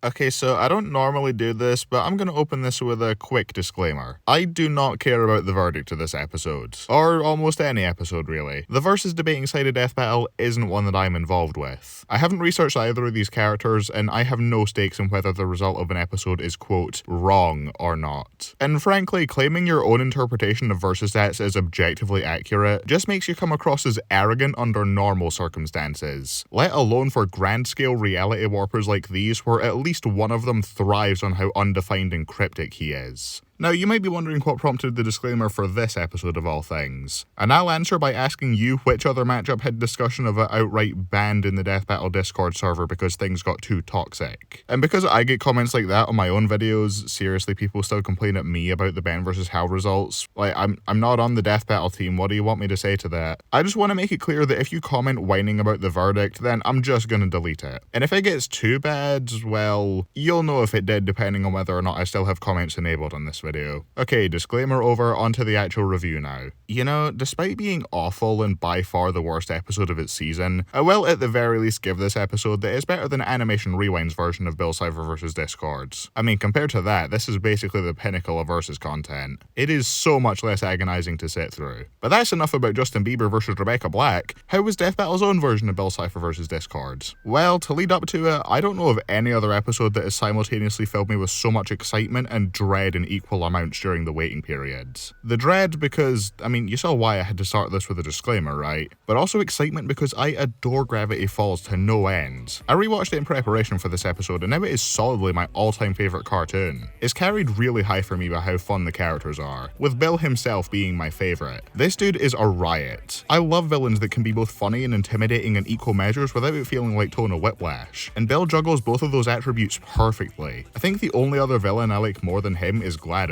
Okay, so I don't normally do this, but I'm going to open this with a quick disclaimer. I do not care about the verdict of this episode, or almost any episode really. The versus debating side of Death Battle isn't one that I'm involved with. I haven't researched either of these characters, and I have no stakes in whether the result of an episode is, quote, wrong or not. And frankly, claiming your own interpretation of versus stats as objectively accurate just makes you come across as arrogant under normal circumstances, let alone for grand-scale reality warpers like these where at least one of them thrives on how undefined and cryptic he is. Now, you might be wondering what prompted the disclaimer for this episode of all things, and I'll answer by asking you which other matchup had discussion of it outright banned in the Death Battle Discord server because things got too toxic. And because I get comments like that on my own videos, seriously, people still complain at me about the Ben vs. Hal results. Like, I'm not on the Death Battle team, what do you want me to say to that? I just want to make it clear that if you comment whining about the verdict, then I'm just gonna delete it. And if it gets too bad, well, you'll know if it did depending on whether or not I still have comments enabled on this video. Okay, disclaimer over, onto the actual review now. You know, despite being awful and by far the worst episode of its season, I will at the very least give this episode that it's better than Animation Rewind's version of Bill Cipher vs. Discords. I mean, compared to that, this is basically the pinnacle of versus content. It is so much less agonizing to sit through. But that's enough about Justin Bieber vs. Rebecca Black. How was Death Battle's own version of Bill Cipher vs. Discords? Well, to lead up to it, I don't know of any other episode that has simultaneously filled me with so much excitement and dread in equal amounts during the waiting periods. The dread because, I mean, you saw why I had to start this with a disclaimer, right? But also excitement because I adore Gravity Falls to no end. I rewatched it in preparation for this episode and now it is solidly my all-time favourite cartoon. It's carried really high for me by how fun the characters are, with Bill himself being my favourite. This dude is a riot. I love villains that can be both funny and intimidating in equal measures without it feeling like tonal whiplash, and Bill juggles both of those attributes perfectly. I think the only other villain I like more than him is GLaDOS.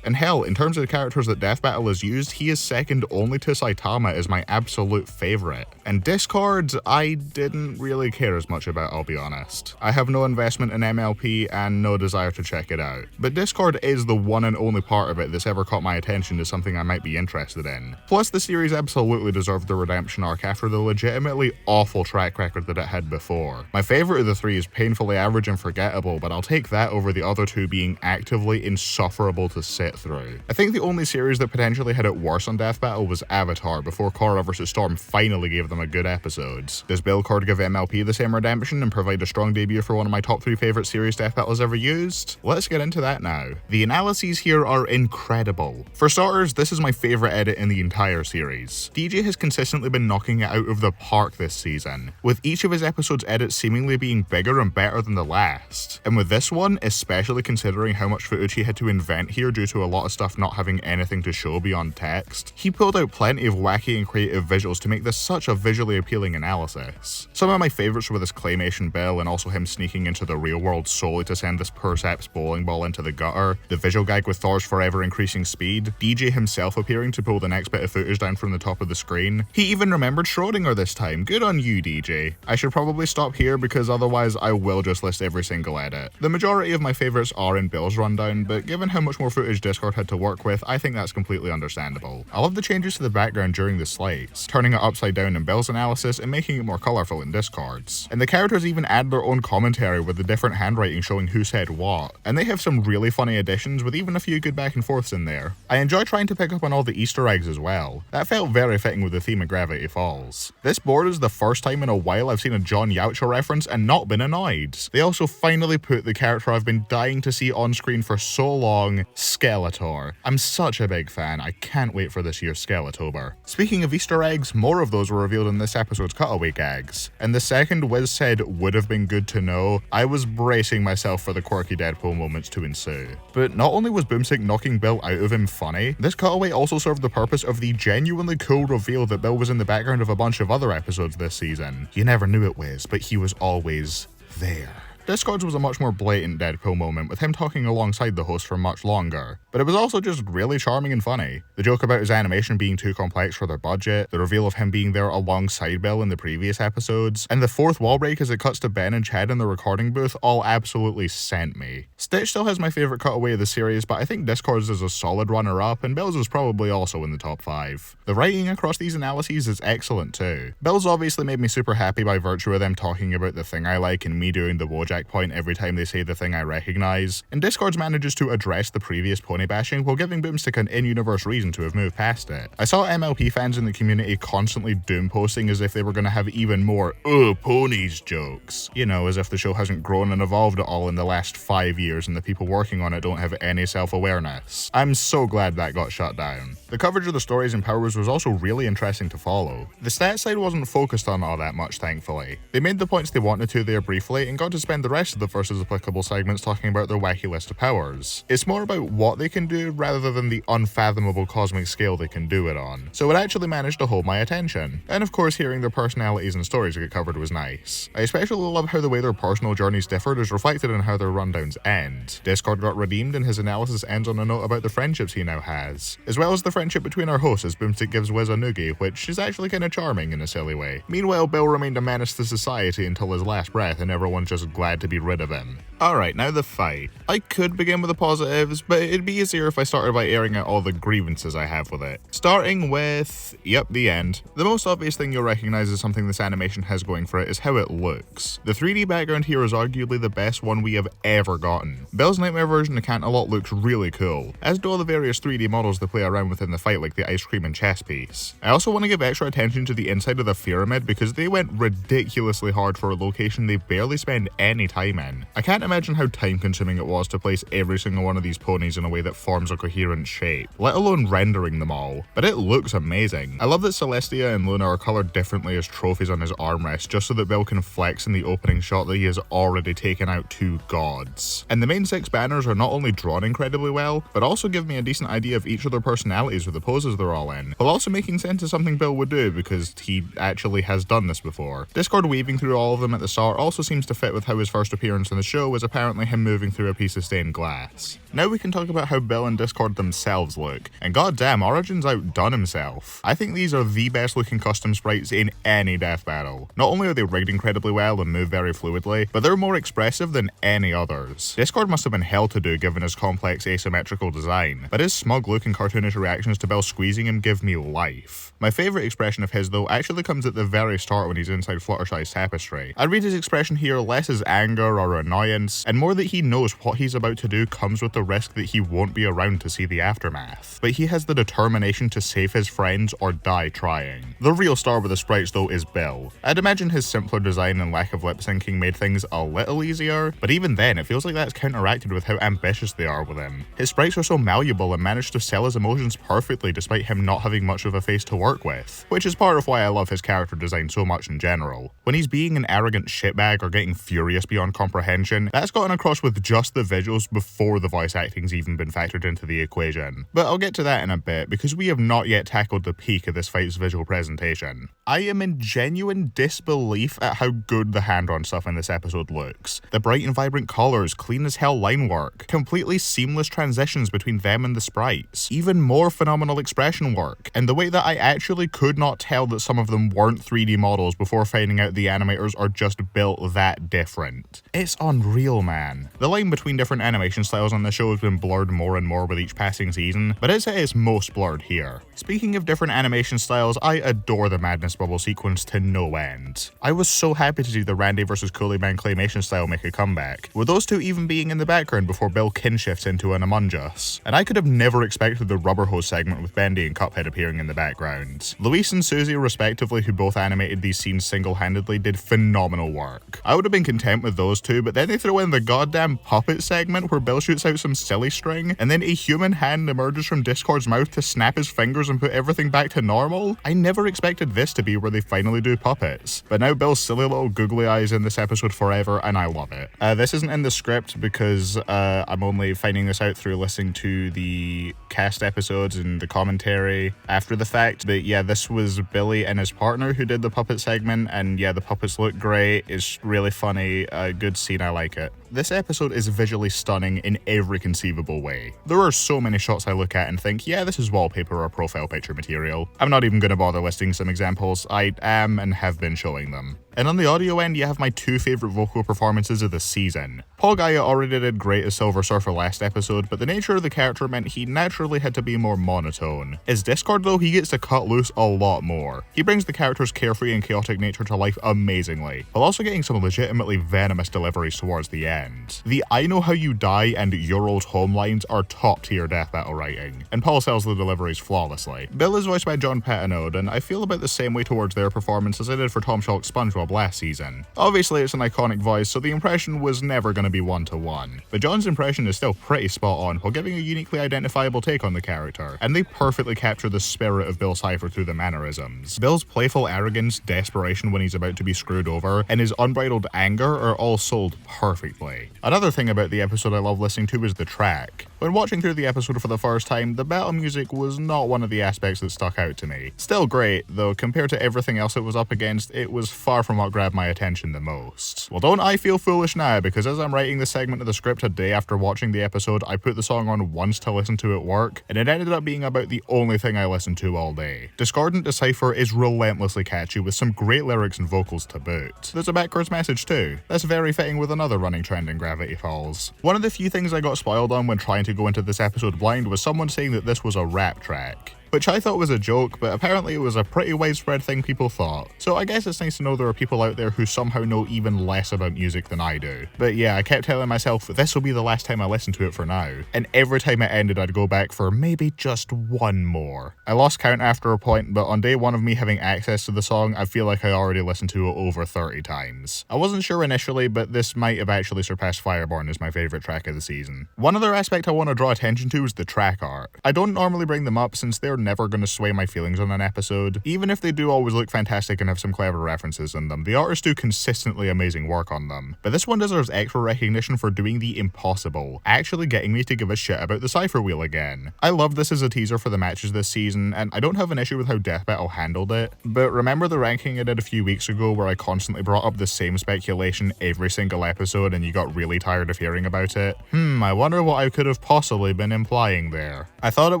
And hell, in terms of the characters that Death Battle has used, he is second only to Saitama as my absolute favourite. And Discord, I didn't really care as much about, I'll be honest. I have no investment in MLP and no desire to check it out. But Discord is the one and only part of it that's ever caught my attention as something I might be interested in. Plus, the series absolutely deserved the redemption arc after the legitimately awful track record that it had before. My favourite of the three is painfully average and forgettable, but I'll take that over the other two being actively insufferable to sit through. I think the only series that potentially had it worse on Death Battle was Avatar before Korra vs. Storm finally gave them a good episode. Does Bill Cord give MLP the same redemption and provide a strong debut for one of my top 3 favourite series Death Battle has ever used? Let's get into that now. The analyses here are incredible. For starters, this is my favourite edit in the entire series. DJ has consistently been knocking it out of the park this season, with each of his episodes' edits seemingly being bigger and better than the last. And with this one, especially considering how much footage he had to invent here due to a lot of stuff not having anything to show beyond text, he pulled out plenty of wacky and creative visuals to make this such a visually appealing analysis. Some of my favourites were this claymation Bill and also him sneaking into the real world solely to send this Perseps bowling ball into the gutter, the visual gag with Thor's forever increasing speed, DJ himself appearing to pull the next bit of footage down from the top of the screen. He even remembered Schrodinger this time, good on you DJ. I should probably stop here because otherwise I will just list every single edit. The majority of my favourites are in Bill's rundown, but given how much more footage Discord had to work with, I think that's completely understandable. I love the changes to the background during the slides, turning it upside down in Bill's analysis and making it more colourful in Discord's. And the characters even add their own commentary with the different handwriting showing who said what, and they have some really funny additions with even a few good back and forths in there. I enjoy trying to pick up on all the Easter eggs as well. That felt very fitting with the theme of Gravity Falls. This board is the first time in a while I've seen a John Yaucha reference and not been annoyed. They also finally put the character I've been dying to see on screen for so long, Skeletor. I'm such a big fan, I can't wait for this year's Skeletober. Speaking of Easter eggs, more of those were revealed in this episode's cutaway gags, and the second Wiz said would have been good to know, I was bracing myself for the quirky Deadpool moments to ensue. But not only was Boomstick knocking Bill out of him funny, this cutaway also served the purpose of the genuinely cool reveal that Bill was in the background of a bunch of other episodes this season. You never knew it, Wiz, but he was always there. Discord's was a much more blatant Deadpool moment, with him talking alongside the host for much longer, but it was also just really charming and funny. The joke about his animation being too complex for their budget, the reveal of him being there alongside Bill in the previous episodes, and the fourth wall break as it cuts to Ben and Chad in the recording booth all absolutely sent me. Stitch still has my favourite cutaway of the series, but I think Discord's is a solid runner-up, and Bill's is probably also in the top 5. The writing across these analyses is excellent too. Bill's obviously made me super happy by virtue of them talking about the thing I like and me doing the Wojak exact point every time they say the thing I recognize, and Discord manages to address the previous pony bashing while giving Boomstick an in-universe reason to have moved past it. I saw MLP fans in the community constantly doom posting as if they were going to have even more ponies jokes. You know, as if the show hasn't grown and evolved at all in the last 5 years and the people working on it don't have any self-awareness. I'm so glad that got shut down. The coverage of the stories and powers was also really interesting to follow. The stats side wasn't focused on all that much, thankfully. They made the points they wanted to there briefly and got to spend the rest of the versus applicable segments talking about their wacky list of powers. It's more about what they can do rather than the unfathomable cosmic scale they can do it on, so it actually managed to hold my attention. And of course, hearing their personalities and stories get covered was nice. I especially love how the way their personal journeys differed is reflected in how their rundowns end. Discord got redeemed and his analysis ends on a note about the friendships he now has, as well as the friendship between our hosts as Boomstick gives Wiz a noogie, which is actually kinda charming in a silly way. Meanwhile, Bill remained a menace to society until his last breath and everyone's just glad to be rid of him. Alright, now the fight. I could begin with the positives, but it'd be easier if I started by airing out all the grievances I have with it. Starting with, the end. The most obvious thing you'll recognize as something this animation has going for it is how it looks. The 3D background here is arguably the best one we have ever gotten. Bill's Nightmare version of Canterlot looks really cool, as do all the various 3D models they play around with in the fight like the ice cream and chess piece. I also want to give extra attention to the inside of the pyramid because they went ridiculously hard for a location they barely spend any time in. I can't imagine how time consuming it was to place every single one of these ponies in a way that forms a coherent shape, let alone rendering them all, but it looks amazing. I love that Celestia and Luna are coloured differently as trophies on his armrest just so that Bill can flex in the opening shot that he has already taken out 2 gods. And the main 6 banners are not only drawn incredibly well, but also give me a decent idea of each of their personalities with the poses they're all in, while also making sense of something Bill would do because he actually has done this before. Discord weaving through all of them at the start also seems to fit with how his first appearance in the show was apparently him moving through a piece of stained glass. Now we can talk about how Bill and Discord themselves look, and goddamn, Origin's outdone himself. I think these are the best looking custom sprites in any death battle. Not only are they rigged incredibly well and move very fluidly, but they're more expressive than any others. Discord must have been hell to do given his complex asymmetrical design, but his smug look and cartoonish reactions to Bill squeezing him give me life. My favourite expression of his though actually comes at the very start when he's inside Fluttershy's tapestry. I read his expression here less as anger or annoyance, and more that he knows what he's about to do comes with the risk that he won't be around to see the aftermath. But he has the determination to save his friends or die trying. The real star with the sprites though is Bill. I'd imagine his simpler design and lack of lip syncing made things a little easier, but even then it feels like that's counteracted with how ambitious they are with him. His sprites are so malleable and manage to sell his emotions perfectly despite him not having much of a face to work with, which is part of why I love his character design so much in general. When he's being an arrogant shitbag or getting furious beyond comprehension, that's gotten across with just the visuals before the voice acting's even been factored into the equation. But I'll get to that in a bit because we have not yet tackled the peak of this fight's visual presentation. I am in genuine disbelief at how good the hand-drawn stuff in this episode looks. The bright and vibrant colours, clean as hell line work, completely seamless transitions between them and the sprites, even more phenomenal expression work, and the way that I actually could not tell that some of them weren't 3D models before finding out the animators are just built that different. It's unreal, man. The line between different animation styles on the show has been blurred more and more with each passing season, but it's at its most blurred here. Speaking of different animation styles, I adore the Madness Bubble sequence to no end. I was so happy to see the Randy vs Coolie Man claymation style make a comeback, with those two even being in the background before Bill kinshifts into an Among Us. And I could have never expected the Rubber Hose segment with Bendy and Cuphead appearing in the background. Luis and Susie respectively, who both animated these scenes single-handedly, did phenomenal work. I would have been content with those two, but then they throw in the goddamn puppet segment where Bill shoots out some silly string, and then a human hand emerges from Discord's mouth to snap his fingers and put everything back to normal. I never expected this to be where they finally do puppets, but now Bill's silly little googly eyes in this episode forever, and I love it. This isn't in the script because I'm only finding this out through listening to the cast episodes and the commentary after the fact, but yeah, this was Billy and his partner who did the puppet segment, and yeah, the puppets look great, it's really funny, a good scene, I like it. This episode is visually stunning in every conceivable way. There are so many shots I look at and think, yeah, this is wallpaper or profile picture material. I'm not even going to bother listing some examples, I am and have been showing them. And on the audio end, you have my two favourite vocal performances of the season. Paul Gaia already did great as Silver Surfer last episode, but the nature of the character meant he naturally had to be more monotone. As Discord though, he gets to cut loose a lot more. He brings the character's carefree and chaotic nature to life amazingly, while also getting some legitimately venomous deliveries towards the end. The "I know how you die" and "your old home" lines are top tier death battle writing, and Paul sells the deliveries flawlessly. Bill is voiced by John Petinode, and I feel about the same way towards their performance as I did for Tom Schalk's SpongeBob last season. Obviously it's an iconic voice, so the impression was never going to be one-to-one, but John's impression is still pretty spot on while giving a uniquely identifiable take on the character, and they perfectly capture the spirit of Bill Cipher through the mannerisms. Bill's playful arrogance, desperation when he's about to be screwed over, and his unbridled anger are all sold perfectly. Another thing about the episode I love listening to is the track. When watching through the episode for the first time, the battle music was not one of the aspects that stuck out to me. Still great, though compared to everything else it was up against, it was far from what grabbed my attention the most. Well, don't I feel foolish now, because as I'm writing this segment of the script a day after watching the episode, I put the song on once to listen to at work, and it ended up being about the only thing I listened to all day. Discordant to Cipher is relentlessly catchy with some great lyrics and vocals to boot. There's a backwards message too. That's very fitting with another running trend in Gravity Falls. One of the few things I got spoiled on when trying to go into this episode blind was someone saying that this was a rap track, which I thought was a joke, but apparently it was a pretty widespread thing people thought. So I guess it's nice to know there are people out there who somehow know even less about music than I do. But yeah, I kept telling myself this will be the last time I listen to it for now, and every time it ended I'd go back for maybe just one more. I lost count after a point, but on day one of me having access to the song, I feel like I already listened to it over 30 times. I wasn't sure initially, but this might have actually surpassed Fireborn as my favourite track of the season. One other aspect I want to draw attention to is the track art. I don't normally bring them up since they're never going to sway my feelings on an episode. Even if they do always look fantastic and have some clever references in them, the artists do consistently amazing work on them. But this one deserves extra recognition for doing the impossible, actually getting me to give a shit about the Cipher Wheel again. I love this as a teaser for the matches this season, and I don't have an issue with how Death Battle handled it, but remember the ranking I did a few weeks ago where I constantly brought up the same speculation every single episode and you got really tired of hearing about it? I wonder what I could have possibly been implying there. I thought it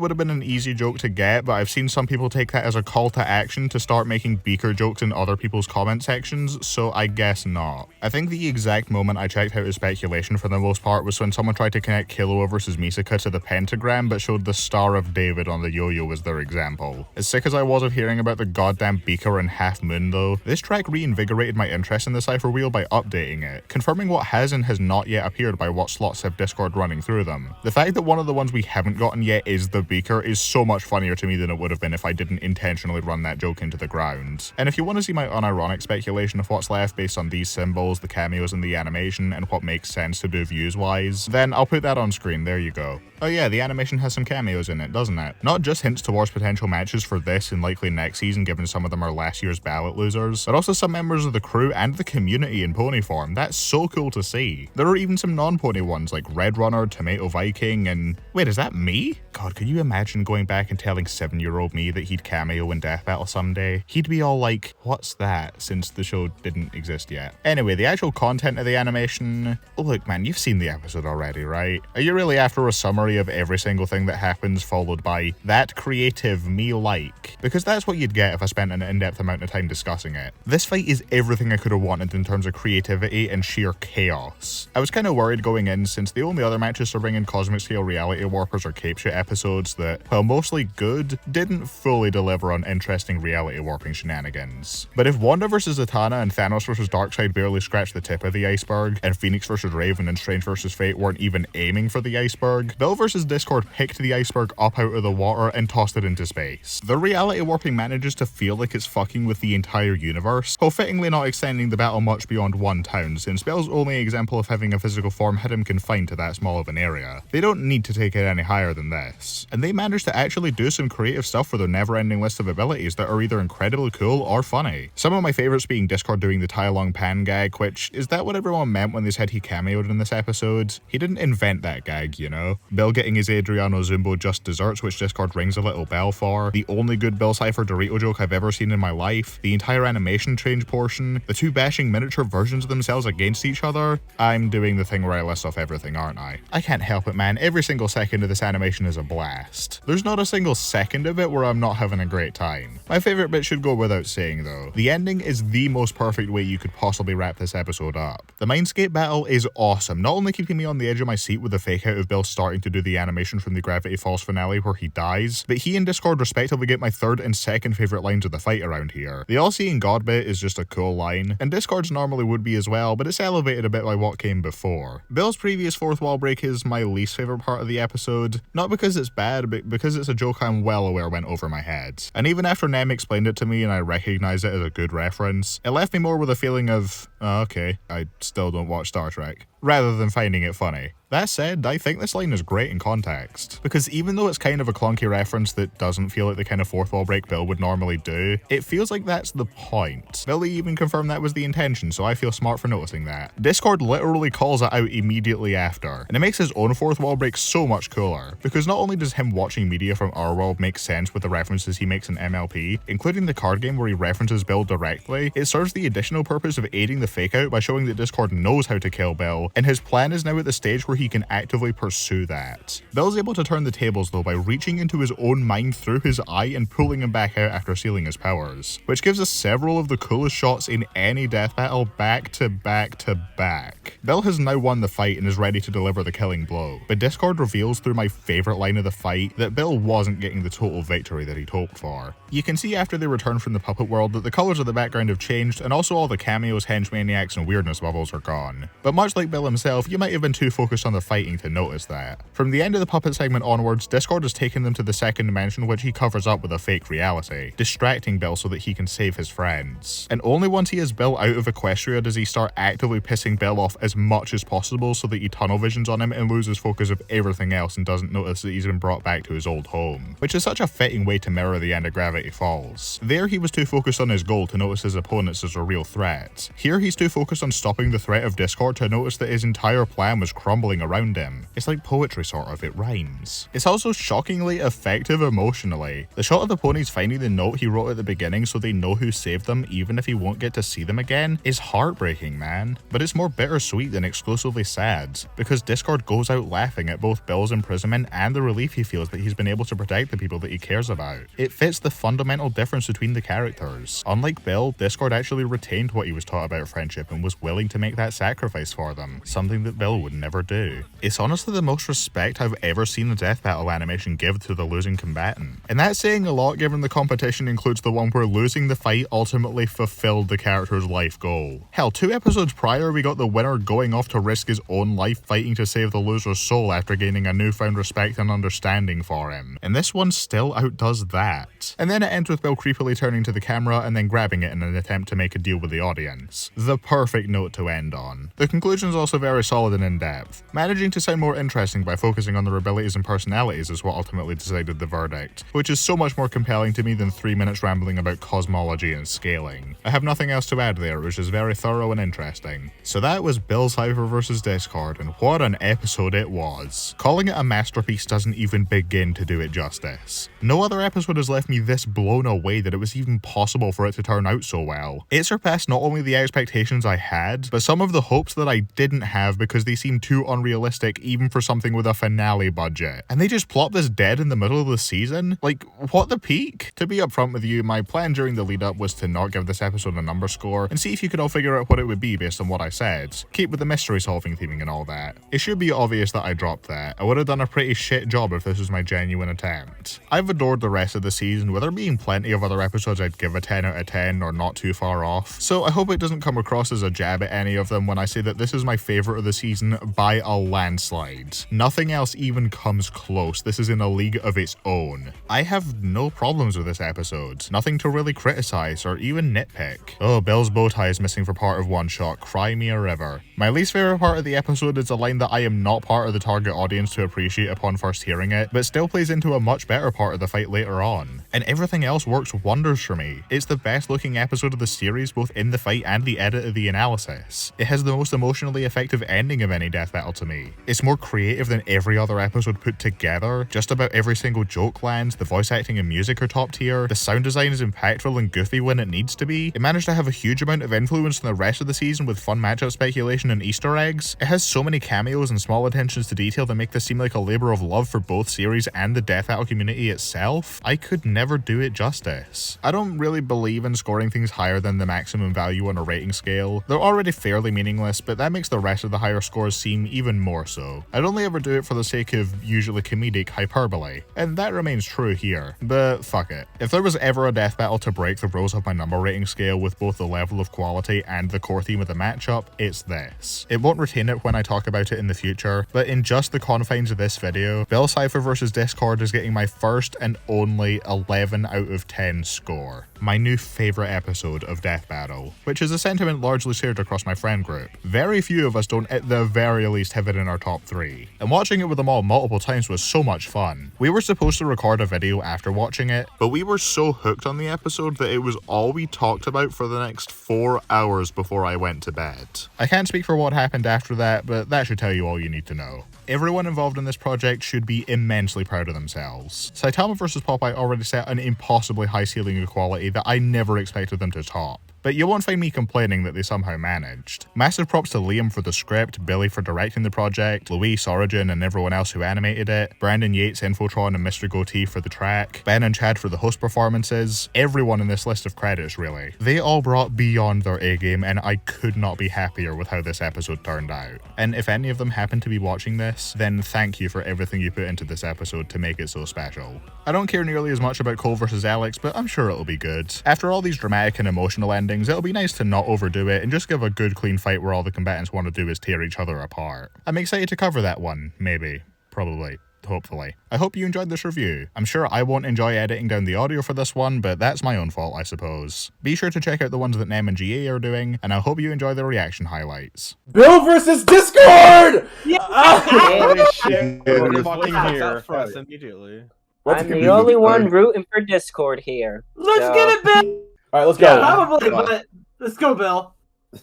would have been an easy joke to get, but I've seen some people take that as a call to action to start making Beaker jokes in other people's comment sections, so I guess not. I think the exact moment I checked out as speculation for the most part was when someone tried to connect Killua vs Misaka to the pentagram but showed the Star of David on the yo-yo as their example. As sick as I was of hearing about the goddamn Beaker and Half Moon though, this track reinvigorated my interest in the Cipher Wheel by updating it, confirming what has and has not yet appeared by what slots have Discord running through them. The fact that one of the ones we haven't gotten yet is the Beaker is so much funnier to me than it would have been if I didn't intentionally run that joke into the ground. And if you want to see my unironic speculation of what's left based on these symbols, the cameos and the animation, and what makes sense to do views-wise, then I'll put that on screen, there you go. Oh yeah, the animation has some cameos in it, doesn't it? Not just hints towards potential matches for this and likely next season given some of them are last year's ballot losers, but also some members of the crew and the community in pony form. That's so cool to see. There are even some non-pony ones like Red Runner, Tomato Viking, and... wait, is that me? God, could you imagine going back and telling 7-year-old me that he'd cameo in Death Battle someday? He'd be all like, what's that, since the show didn't exist yet. Anyway, the actual content of the animation... look man, you've seen the episode already, right? Are you really after a summary of every single thing that happens followed by, that creative me like? Because that's what you'd get if I spent an in-depth amount of time discussing it. This fight is everything I could have wanted in terms of creativity and sheer chaos. I was kind of worried going in since the only other matches to bring in cosmic scale reality warpers or cape shit episodes that, while mostly good, didn't fully deliver on interesting reality warping shenanigans. But if Wanda vs Zatanna and Thanos vs Darkseid barely scratched the tip of the iceberg, and Phoenix vs Raven and Strange vs Fate weren't even aiming for the iceberg, Bill vs Discord picked the iceberg up out of the water and tossed it into space. The reality warping manages to feel like it's fucking with the entire universe, while fittingly not extending the battle much beyond one town, since Bill's only example of having a physical form had him confined to that small of an area. They don't need to take it any higher than this. And they managed to actually do some creative stuff for their never-ending list of abilities that are either incredibly cool or funny. Some of my favourites being Discord doing the tie-along pan gag, which, is that what everyone meant when they said he cameoed in this episode? He didn't invent that gag, you know? Bill getting his Adriano Zumbo just desserts, which Discord rings a little bell for, the only good Bill Cipher Dorito joke I've ever seen in my life, the entire animation change portion, the two bashing miniature versions of themselves against each other. I'm doing the thing where I list off everything, aren't I? I can't help it, man. Every single second of this animation is a blast. There's not a single second of it where I'm not having a great time. My favorite bit should go without saying though. The ending is the most perfect way you could possibly wrap this episode up. The Mindscape battle is awesome, not only keeping me on the edge of my seat with the fake out of Bill starting to do the animation from the Gravity Falls finale where he dies, but he and Discord respectively get my third and second favorite lines of the fight around here. The all-seeing God bit is just a cool line, and Discord's normally would be as well, but it's elevated a bit by what came before. Bill's previous fourth wall break is my least favorite part of the episode, not because it's bad, but because it's a joke I'm well aware went over my head. And even after Nem explained it to me and I recognized it as a good reference, it left me more with a feeling of, oh, okay, I still don't watch Star Trek, rather than finding it funny. That said, I think this line is great in context, because even though it's kind of a clunky reference that doesn't feel like the kind of fourth wall break Bill would normally do, it feels like that's the point. Billy even confirmed that was the intention, so I feel smart for noticing that. Discord literally calls it out immediately after, and it makes his own fourth wall break so much cooler, because not only does him watching media from our world make sense with the references he makes in MLP, including the card game where he references Bill directly, it serves the additional purpose of aiding the fake out by showing that Discord knows how to kill Bill, and his plan is now at the stage where he can actively pursue that. Bill's able to turn the tables though by reaching into his own mind through his eye and pulling him back out after sealing his powers, which gives us several of the coolest shots in any death battle back to back to back. Bill has now won the fight and is ready to deliver the killing blow, but Discord reveals through my favourite line of the fight that Bill wasn't getting the total victory that he'd hoped for. You can see after they return from the puppet world that the colours of the background have changed and also all the cameos, henchmaniacs and weirdness bubbles are gone. But much like Bill himself, you might have been too focused on the fighting to notice that. From the end of the puppet segment onwards, Discord has taken them to the second dimension, which he covers up with a fake reality, distracting Bill so that he can save his friends. And only once he has Bill out of Equestria does he start actively pissing Bill off as much as possible so that he tunnel visions on him and loses focus of everything else and doesn't notice that he's been brought back to his old home, which is such a fitting way to mirror the end of Gravity Falls. There he was too focused on his goal to notice his opponents as a real threat. Here he's too focused on stopping the threat of Discord to notice that his entire plan was crumbling around him. It's like poetry sort of, it rhymes. It's also shockingly effective emotionally. The shot of the ponies finding the note he wrote at the beginning so they know who saved them even if he won't get to see them again is heartbreaking, man. But it's more bittersweet than exclusively sad, because Discord goes out laughing at both Bill's imprisonment and the relief he feels that he's been able to protect the people that he cares about. It fits the fundamental difference between the characters. Unlike Bill, Discord actually retained what he was taught about friendship and was willing to make that sacrifice for them, something that Bill would never do. It's honestly the most respect I've ever seen a death battle animation give to the losing combatant. And that's saying a lot given the competition includes the one where losing the fight ultimately fulfilled the character's life goal. Hell, 2 episodes prior we got the winner going off to risk his own life fighting to save the loser's soul after gaining a newfound respect and understanding for him. And this one still outdoes that. And then it ends with Bill creepily turning to the camera and then grabbing it in an attempt to make a deal with the audience. The perfect note to end on. The conclusion is also very solid and in-depth, managing to sound more interesting by focusing on their abilities and personalities is what ultimately decided the verdict, which is so much more compelling to me than 3 minutes rambling about cosmology and scaling. I have nothing else to add there, which is very thorough and interesting. So that was Bill Cipher vs Discord, and what an episode it was. Calling it a masterpiece doesn't even begin to do it justice. No other episode has left me this blown away that it was even possible for it to turn out so well. It surpassed not only the expectations I had, but some of the hopes that I didn't have because they seemed too unrealistic even for something with a finale budget. And they just plopped this dead in the middle of the season? Like, what the peak? To be upfront with you, my plan during the lead up was to not give this episode a number score and see if you could all figure out what it would be based on what I said. Keep with the mystery solving theming and all that. It should be obvious that I dropped that. I would have done a pretty shit job if this was my genuine attempt. I've adored the rest of the season, with there being plenty of other episodes I'd give a 10 out of 10 or not too far off, so I hope it doesn't come across as a jab at any of them when I say that this is my favourite of the season by a landslide. Nothing else even comes close. This is in a league of its own. I have no problems with this episode. Nothing to really criticise or even nitpick. Oh, Bill's bow tie is missing for part of one shot. Cry me a river. My least favourite part of the episode is a line that I am not part of the target audience to appreciate upon first hearing it, but still plays into a much better part of the fight later on. And everything else works wonders for me. It's the best looking episode of the series both in the fight and the edit of the analysis. It has the most emotionally effective ending of any death battle to me. It's more creative than every other episode put together. Just about every single joke lands, the voice acting and music are top tier, the sound design is impactful and goofy when it needs to be. It managed to have a huge amount of influence on the rest of the season with fun matchup speculation and Easter eggs. It has so many cameos and small attentions to detail that make this seem like a labor of love for both series and the death battle community itself. I could never do it justice. I don't really believe in scoring things higher than the maximum value on a rating scale. They're already fairly meaningless, but that makes the rest of the higher scores seem even more so. I'd only ever do it for the sake of usually comedic hyperbole, and that remains true here, but fuck it. If there was ever a death battle to break the rules of my number rating scale with both the level of quality and the core theme of the matchup, it's this. It won't retain it when I talk about it in the future, but in just the confines of this video, Bill Cipher vs Discord is getting my first and only 11 out of 10 score. My new favourite episode of Death Battle, which is a sentiment largely shared across my friend group. Very few of us don't at the very least have it in our top 3, and watching it with them all multiple times was so much fun. We were supposed to record a video after watching it, but we were so hooked on the episode that it was all we talked about for the next 4 hours before I went to bed. I can't speak for what happened after that, but that should tell you all you need to know. Everyone involved in this project should be immensely proud of themselves. Saitama vs Popeye already set an impossibly high ceiling of quality that I never expected them to top. But you won't find me complaining that they somehow managed. Massive props to Liam for the script, Billy for directing the project, Luis, Origin and everyone else who animated it, Brandon Yates, Infotron and Mr. Goatee for the track, Ben and Chad for the host performances, everyone in this list of credits really. They all brought beyond their A-game and I could not be happier with how this episode turned out. And if any of them happen to be watching this, then thank you for everything you put into this episode to make it so special. I don't care nearly as much about Cole vs Alex, but I'm sure it'll be good. After all these dramatic and emotional endings, it'll be nice to not overdo it and just give a good clean fight where all the combatants want to do is tear each other apart. I'm excited to cover that one, maybe, probably, hopefully. I hope you enjoyed this review. I'm sure I won't enjoy editing down the audio for this one, but that's my own fault, I suppose. Be sure to check out the ones that Nem and GA are doing, and I hope you enjoy the reaction highlights. Bill versus Discord! Yeah. Holy shit, we're fucking here. For us immediately. Let's I'm get the it, only Bill. one rooting for Discord here. Let's So- get it, Bill! Alright, let's go. Probably, but let's go, Bill.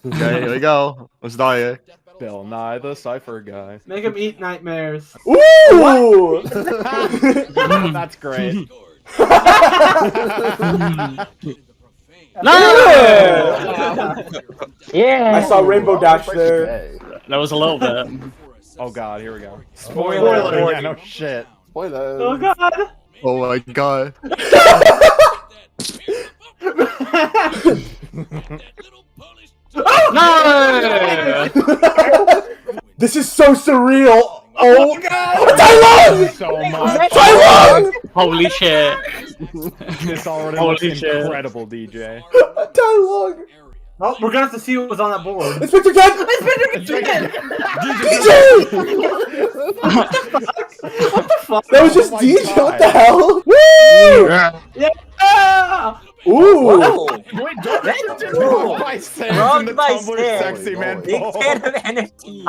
Okay, here we go. Let's die it. Bill Nye, the Cipher guy. Make him eat nightmares. Ooh! That's great. Yeah. I saw Rainbow Dash there. That was a little bit. Oh god, here we go. Spoiler. Yeah, no shit. Spoiler. Oh god! Oh my god. No! This is so surreal. Oh god! Taiwan! So much. Taiwan! Holy shit. This already Holy looks shit. incredible, DJ. Taiwan! Oh, we're gonna have to see what was on that board. Inspector Cat! DJ! What the fuck? That was just my DJ. God. What the hell? Woo! Ah! Ooh! Wait, don't by Sam Wrong in the by Tumblr Sam. sexy man Big ball. fan of NFTs.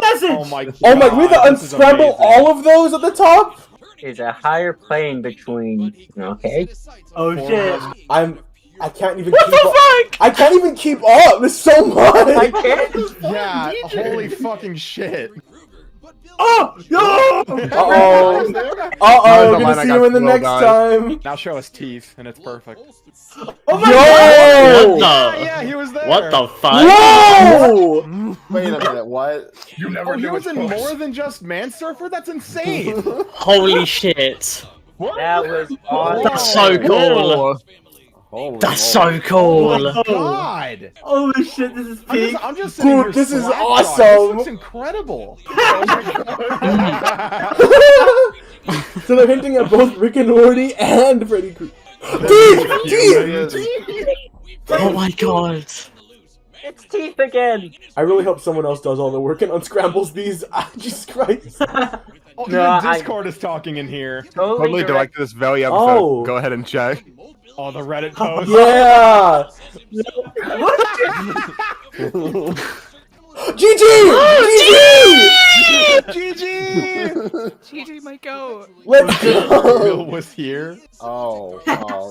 Message! Oh my god. Oh my, we have to this is unscramble amazing. all of those at the top? There's a higher plane between. Okay. Oh shit. I can't even What keep the up. fuck? I can't even keep up. There's so I much. can't. Yeah, holy fucking shit. Oh! No! Uh-oh. Nice. Uh-oh, Never gonna mind, I see got you in the slow next guys. time. Now show us teeth, and it's perfect. Oh my Yo! What the? Yeah, he was there. What the fuck? Whoa! Wait a minute, what? You never he was in more than just Man Surfer? That's insane. Holy shit. That was awesome. That's so cool. Holy That's so cool. Oh god. Holy shit, this is peak. I'm just sitting Dude, here this is slack-jawed. awesome. This looks incredible. So they're hinting at both Rick and Morty and Freddy Krueger. Teeth! Oh my god. It's teeth again. I really hope someone else does all the work and unscrambles these. Jesus Christ. Oh, No, even I- Discord is talking in here. Totally direct- directed this very episode. Oh. Go ahead and check. Oh, the Reddit post. Yeah! GG! GG! GG! TJ might go. Let's Will go. was here. Oh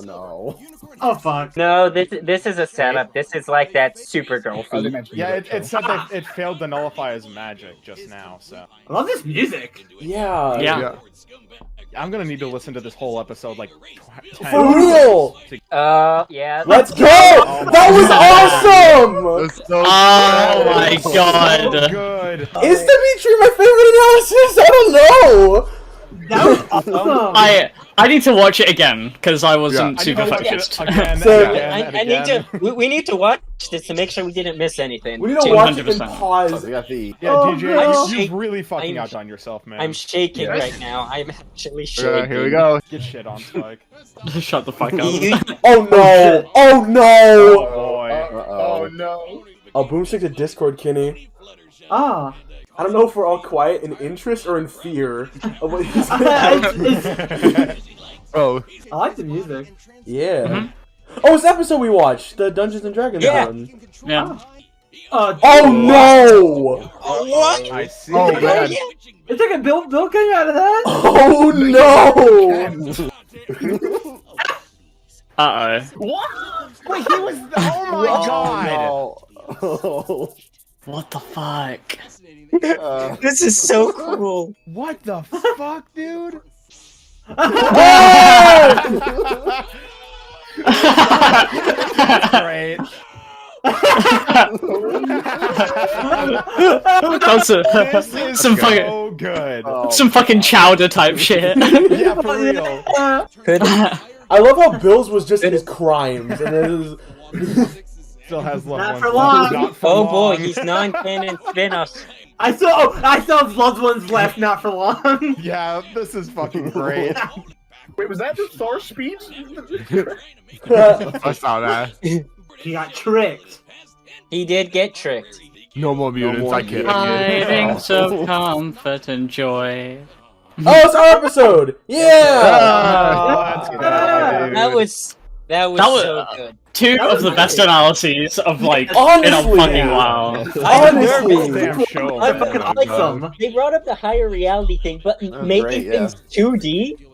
no. Oh fuck. No, this is a setup. This is like that Supergirl feed. Yeah, it said that it failed to nullify his magic just now, so. I love this music. Yeah. Yeah. I'm gonna need to listen to this whole episode like 10 For real. Yeah. Let's go. That was awesome. That's so Oh good. my god. Good. Is Dimitri my favorite analysis? I don't know. That was awesome. I need to watch it again because I wasn't I need super to watch it focused. again, So- again, I and need again. to. We need to watch this to make sure we didn't miss anything. We need to watch it and 200%. pause. We got the. Yeah, Oh, DJ, no. you've really fucking I'm- outdone yourself, man. I'm shaking Yes. right now. I'm actually shaking. Here we go. Get shit on, Spike. Shut the fuck up. You- Oh no. Oh Oh no. boy. Uh-oh. no. Oh, Boomstick's a Discord, Kenny. Ah. I don't know if we're all quiet in interest or in fear of what he's Oh. I like the music. Yeah. Mhm. Oh, it's the episode we watched, the Dungeons and Dragons Yeah. one. Yeah. Oh no! What? I see. Oh man. It's like a Bill came out of that. Oh no! Uh-oh. Wait, he was. Oh my god. Oh What the fuck? no. This is so cool. What the fuck, dude? Great. That's This is some fucking so good. Oh. some fucking chowder type shit. Yeah, for real. I love how Bill's was just his crimes, and it is... Still has loved Not ones for left. long. Not for Oh boy, long. he's non-canon spin-offs. I still have loved ones left, not for long. Yeah, this is fucking great. Wait, was that the Thor speech? I saw that. He got tricked. He did get tricked. No more mutants. more I can't. Tidings of comfort and joy. Oh, it's our episode! Yeah! Let's go, Ah, dude. That was That was- so good. Two of the best analyses of like in a Honestly, fucking yeah. while. Honestly. Damn show, I man. fucking like them. They brought up the higher reality thing, but making great, yeah. things 2D.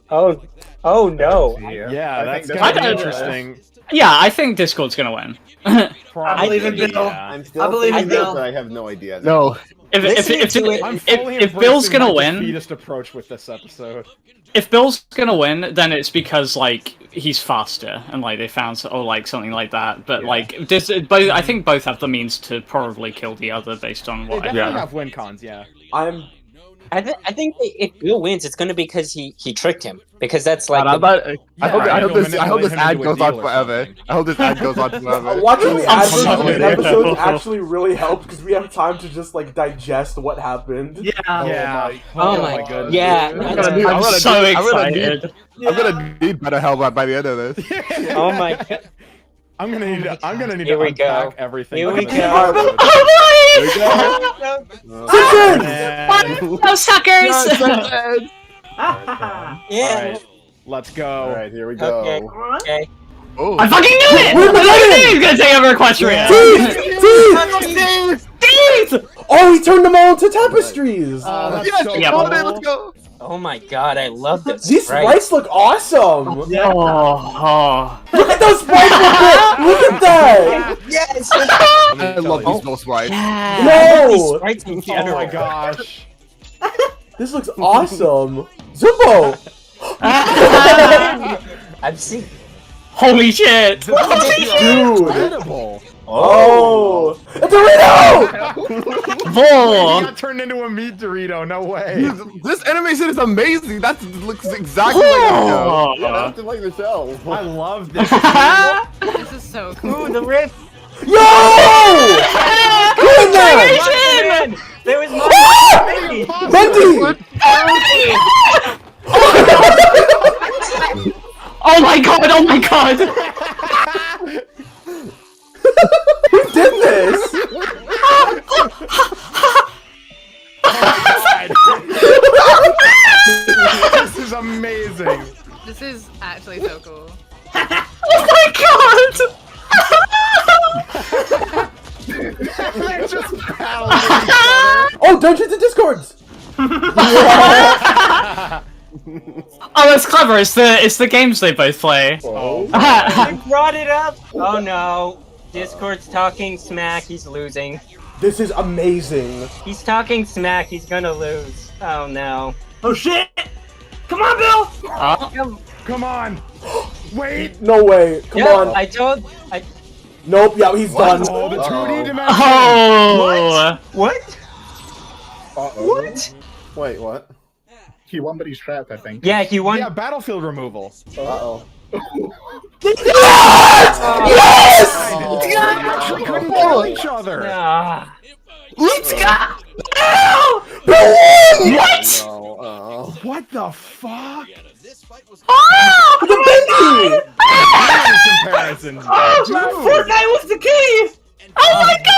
Oh no! Yeah, that's think gonna that's- be interesting. Yeah, I think Discord's gonna win. I believe in think- Bill. Yeah. I'm still I believe in thinking Bill. but I have no idea. No. I'm fully If Bill's embracing gonna my win, defeatist approach with this episode. if Bill's gonna win, then it's because like he's faster and like they found or like something like that. But Yeah. like this, both I think both have the means to probably kill the other based on They what. definitely have win cons, yeah. I think if Bill wins, it's going to be because he tricked him. Because that's like I hope this manipulate him ad into a goes on deal or forever. something. I hope this ad goes on forever. Watching the I'm ad version of sorry. the episodes actually really helped because we have time to just like digest what happened. Yeah. Yeah. Oh my goodness. yeah. I'm that's- gonna I'm so I'm gonna excited. I'm gonna need better help by the end of this. Oh my god. I'm gonna need Here to we unpack go. everything. Here from we this go. episode. Oh Here we go. Simpsons! boy! No suckers! Yeah. Alright, let's go. All right, here we go. Okay. Okay. Oh. I fucking knew it! We're I fucking knew winning! he was gonna take over Equestria! Teeth! Oh, he turned them all into tapestries! That's Yes, so Yeah, come cool. on in, let's go. Oh my god, I love this. These sprites look awesome! Yeah. Oh, Look at those sprites! Look at that! Yes. I love these little sprites. No! Sprites in Oh general. my gosh. This looks awesome! Zumbo! I've seen. holy shit! Dude! Incredible. Oh! A Dorito! Bull! He got turned into a meat Dorito. No way. This animation is amazing. That looks exactly like the show. Oh. That's just like the show. I love this. This is so cool. Ooh, the riff. Yo! Who in there? Man, there was Bendy! Oh my god! Oh my god! Who did this? This is amazing. This is actually so cool. Oh my god! They're just battling each other. Oh, Dungeons and Discords! Oh, it's clever. It's the games they both play. Oh. I brought it up. Oh no. Discord's talking smack. He's losing. This is amazing. He's talking smack. He's gonna lose. Oh no. Oh shit! Come on, Bill! Come on! Wait! No way. Come Yeah, on. Nope. Yeah, he's done. Oh, the 2D dimension! Oh! What? What? Wait, what? He won, but he's trapped, I think. Yeah, he won. Yeah, battlefield removal. Uh-oh. Yes! They actually couldn't kill each other. Ah. Let's go! What? What the fuck? Comparison. Fortnite was the key! Oh my god!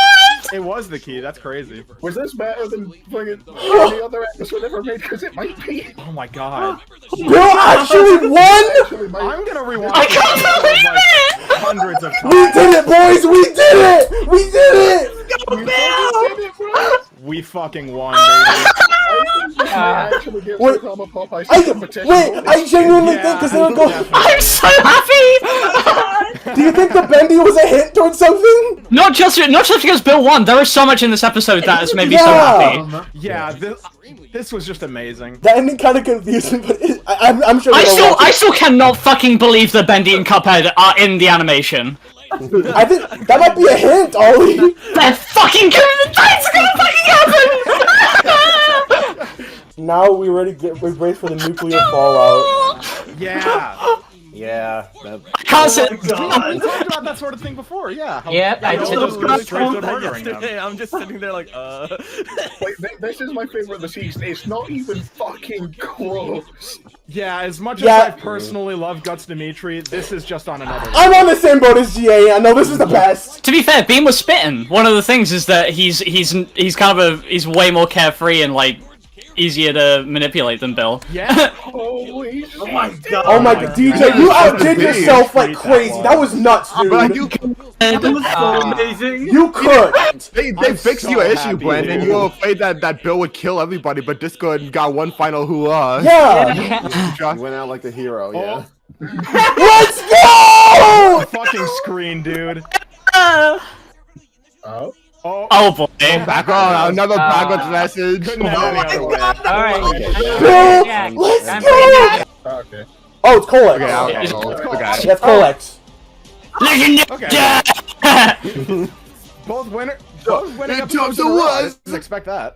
It was the key. That's crazy. Was this better than fucking any other episode ever made? Because it might be. Oh my god. Bill actually won? Actually, might. I'm gonna rewind. I can't believe it! Hundreds of We times. did it, boys! We did it! We did it! We fucking won, baby. Actually get Wait, from a pop. I genuinely think because they were going. I'm so happy! Do you think the bendy was a hint towards something? Not just because Bill won. There is so much in this episode that has made me so Yeah. happy. Yeah, this was just amazing. The ending kind of confused me, but I'm sure. I still cannot fucking believe that Bendy and Cuphead are in the animation. I think that might be a hint, Ollie. They're fucking gonna. That's gonna fucking happen. Now we ready brace for the nuclear fallout. Yeah. Yeah. I can't say. We talked about that sort of thing before, yeah. Yeah, I How did. those go straight to murdering them. I'm just sitting there like, Wait, this is my favorite of the season. It's not even fucking close. Yeah, as much Yeah. as I personally love Guts Dimitri, this is just on another level. I'm on the same boat as GA. I know this is the best. To be fair, Beam was spitting. One of the things is that he's kind of he's way more carefree and like easier to manipulate than Bill. Yeah. Holy shit. Oh my god. Oh my god, DJ, you outdid yourself like crazy. That was nuts, dude. but you That was so amazing. You could. they I'm fixed so your issue, happy, Brandon. dude. You were afraid that Bill would kill everybody, but Discord got one final hoo-ah. Yeah. Went out like the hero, yeah. Let's go! Fucking screen, dude. Oh. Oh boy. Back on, another backwards message. Couldn't have any other way. Alright. Bill, Jack. let's I'm go! back. Okay. Oh, it's Colex. Okay, I'll Yeah. go. Okay. That's Colex. Okay. Both winner. Both winning It episodes took in a row. I the didn't expect that.